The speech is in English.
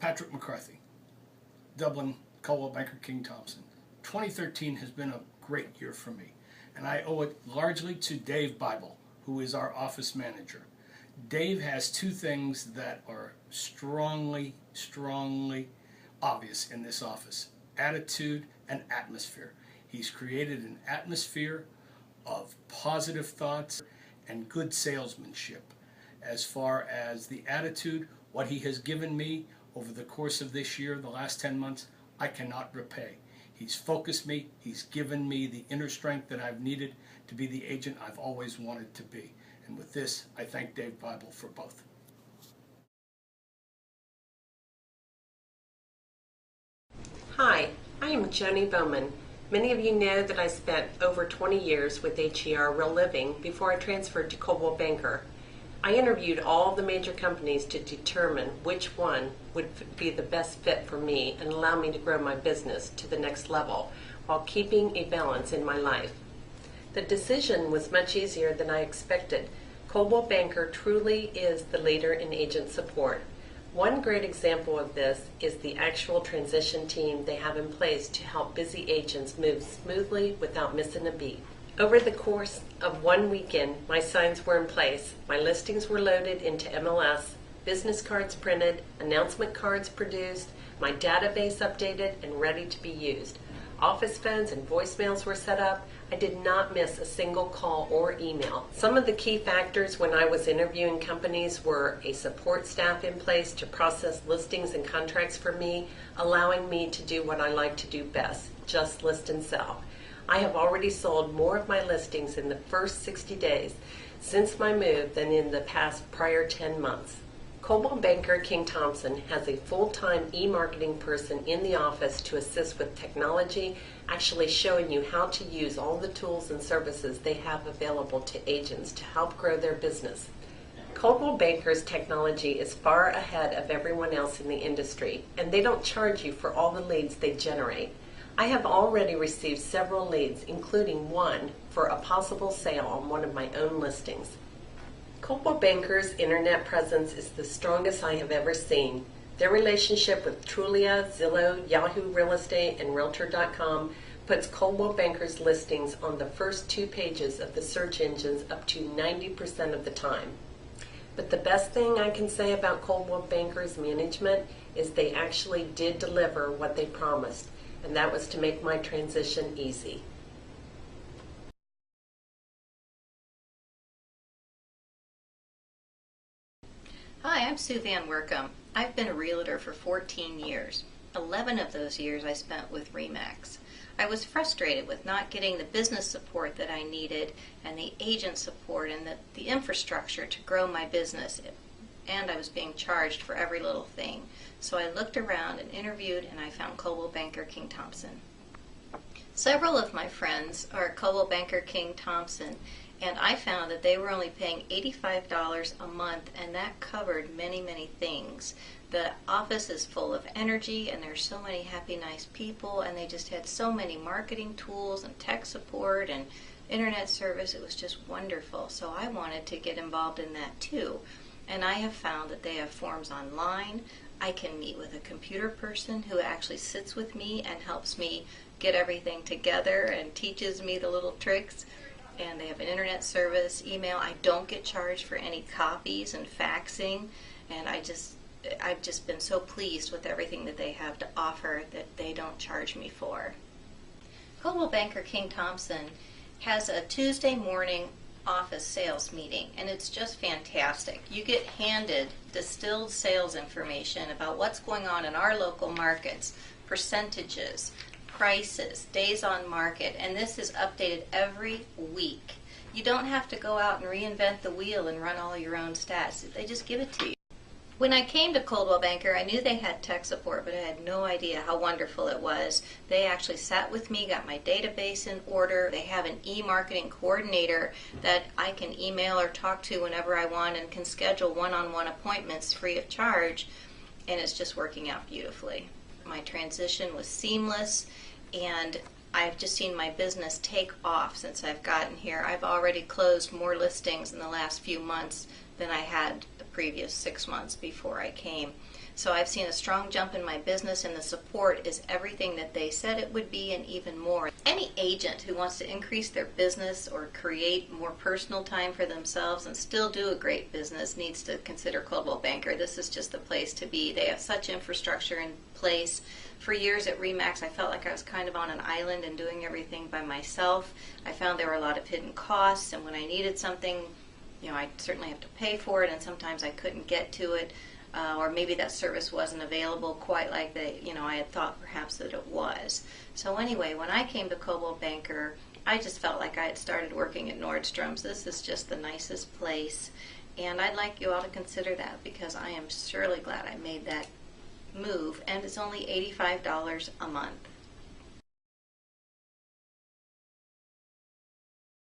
Patrick McCarthy, Dublin, Coldwell Banker King Thompson. 2013 has been a great year for me, and I owe it largely to Dave Bible, who is our office manager. Dave has two things that are strongly obvious in this office: attitude and atmosphere. He's created an atmosphere of positive thoughts and good salesmanship. As far as the attitude, what he has given me over the course of this year, the last 10 months, I cannot repay. He's focused me, he's given me the inner strength that I've needed to be the agent I've always wanted to be. And with this, I thank Dave Bible for both. Hi, I am Joni Bowman. Many of you know that I spent over 20 years with HER Real Living before I transferred to Coldwell Banker. I interviewed all the major companies to determine which one would be the best fit for me and allow me to grow my business to the next level while keeping a balance in my life. The decision was much easier than I expected. Coldwell Banker truly is the leader in agent support. One great example of this is the actual transition team they have in place to help busy agents move smoothly without missing a beat. Over the course of one weekend, my signs were in place, my listings were loaded into MLS, business cards printed, announcement cards produced, my database updated and ready to be used. Office phones and voicemails were set up. I did not miss a single call or email. Some of the key factors when I was interviewing companies were a support staff in place to process listings and contracts for me, allowing me to do what I like to do best, just list and sell. I have already sold more of my listings in the first 60 days since my move than in the past prior 10 months. Coldwell Banker King Thompson has a full-time e-marketing person in the office to assist with technology, actually showing you how to use all the tools and services they have available to agents to help grow their business. Coldwell Banker's technology is far ahead of everyone else in the industry, and they don't charge you for all the leads they generate. I have already received several leads, including one for a possible sale on one of my own listings. Coldwell Banker's internet presence is the strongest I have ever seen. Their relationship with Trulia, Zillow, Yahoo Real Estate, and Realtor.com puts Coldwell Banker's listings on the first 2 pages of the search engines up to 90% of the time. But the best thing I can say about Coldwell Banker's management is they actually did deliver what they promised, and that was to make my transition easy. Hi, I'm Sue Van Workum. I've been a realtor for 14 years. 11 of those years I spent with RE/MAX. I was frustrated with not getting the business support that I needed and the agent support and the infrastructure to grow my business, and I was being charged for every little thing. So I looked around and interviewed, and I found Coldwell Banker King Thompson. Several of my friends are Coldwell Banker King Thompson, and I found that they were only paying $85 a month, and that covered many things. The office is full of energy, and there's so many happy, nice people, and they just had so many marketing tools and tech support and internet service. It was just wonderful. So I wanted to get involved in that too. And I have found that they have forms online. I can meet with a computer person who actually sits with me and helps me get everything together and teaches me the little tricks. And they have an internet service, email. I don't get charged for any copies and faxing, and I've just been so pleased with everything that they have to offer that they don't charge me for. Coldwell Banker King Thompson has a Tuesday morning office sales meeting, and it's just fantastic. You get handed distilled sales information about what's going on in our local markets, percentages, prices, days on market, and this is updated every week. You don't have to go out and reinvent the wheel and run all your own stats. They just give it to you. When I came to Coldwell Banker, I knew they had tech support, but I had no idea how wonderful it was. They actually sat with me, got my database in order. They have an e-marketing coordinator that I can email or talk to whenever I want and can schedule one-on-one appointments free of charge, and it's just working out beautifully. My transition was seamless, and I've just seen my business take off since I've gotten here. I've already closed more listings in the last few months than I had the previous 6 months before I came. So I've seen a strong jump in my business, and the support is everything that they said it would be and even more. Any agent who wants to increase their business or create more personal time for themselves and still do a great business needs to consider Coldwell Banker. This is just the place to be. They have such infrastructure in place. For years at RE/MAX, I felt like I was kind of on an island and doing everything by myself. I found there were a lot of hidden costs, and when I needed something, I certainly have to pay for it, and sometimes I couldn't get to it. Or maybe that service wasn't available quite like I had thought perhaps that it was. So anyway, when I came to Coldwell Banker, I just felt like I had started working at Nordstrom's. This is just the nicest place, and I'd like you all to consider that, because I am surely glad I made that move, and it's only $85 a month.